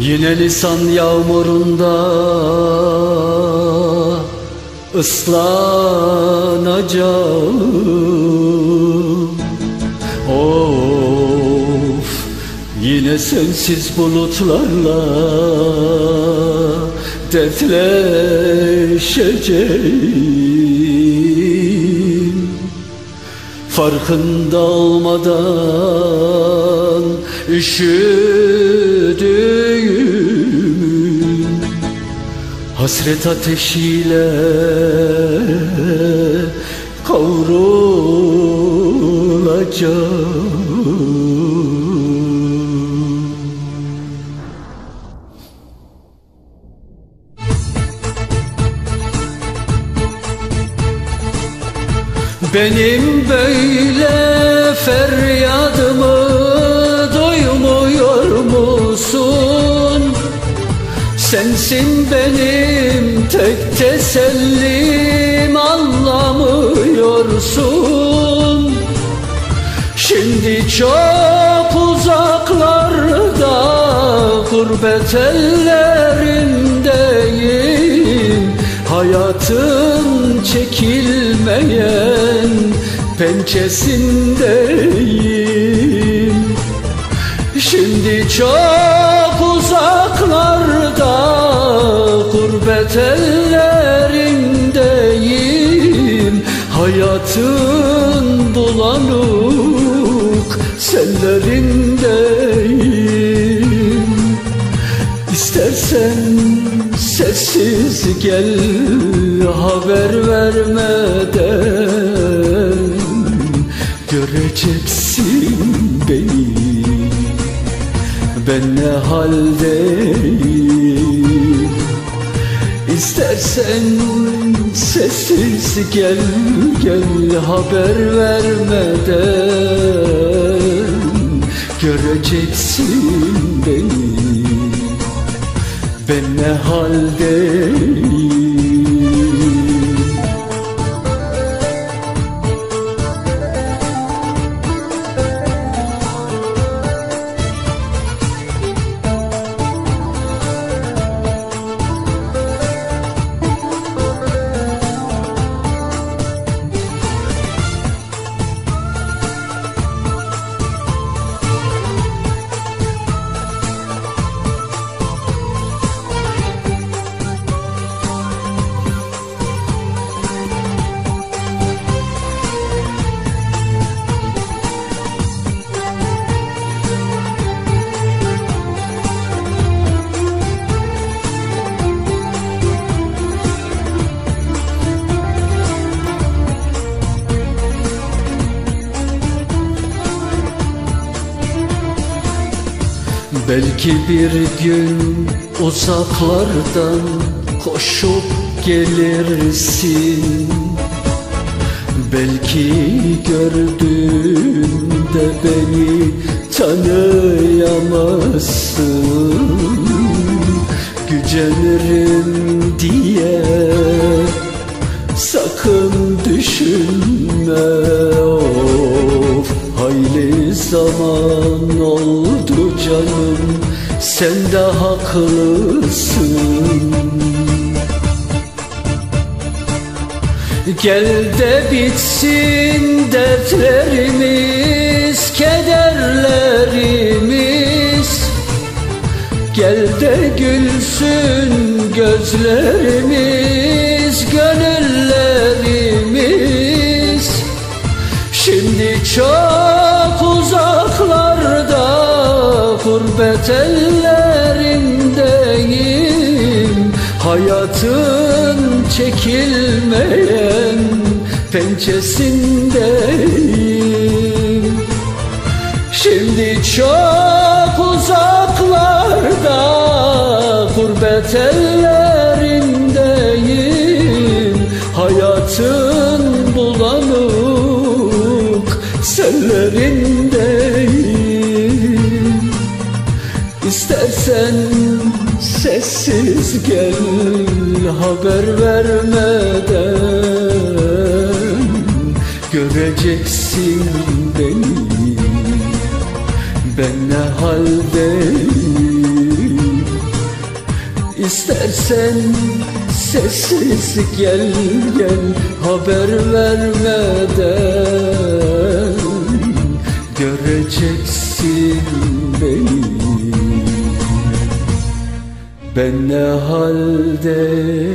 Yine lisan yağmurunda ıslanacağım. Of, yine sensiz bulutlarla dertleşeceğim. Farkında olmadan üşüdüğümün hasret ateşiyle kavrulacağım. Benim böyle feryadımı duymuyor musun? Sensin benim tek tesellim, anlamıyorsun. Şimdi çok uzaklarda, gurbet ellerindeyim. Hayatın çekilmeyen pençesindeyim. Şimdi çok uzaklarda, gurbet ellerindeyim. Hayatın bulanık sellerindeyim. İstersen sessiz gel, haber vermeden. Göreceksin beni, ben ne haldeyim. İstersen sessiz gel, gel haber vermeden. Göreceksin beni, ben ne haldeyim. Belki bir gün uzaklardan koşup gelirsin. Belki gördüğünde beni tanıyamazsın. Gücenirim diye sakın düşünme. Of, hayli zaman oldu canım, sen de haklısın. Gel de bitsin dertlerimiz, kederlerimiz. Gel de gülsün gözlerimiz, gönüllerimiz. Şimdi çok uzaklarda, gurbet ellerindeyim. Hayatın çekilmeyen pençesindeyim. Şimdi çok uzaklarda, gurbet ellerindeyim. Hayatın bulanık sellerindeyim. İstersen sessiz gel, haber vermeden. Göreceksin beni, ben ne haldeyim. İstersen sessiz gel gel, haber vermeden göreceksin beni. Ben ne haldeyim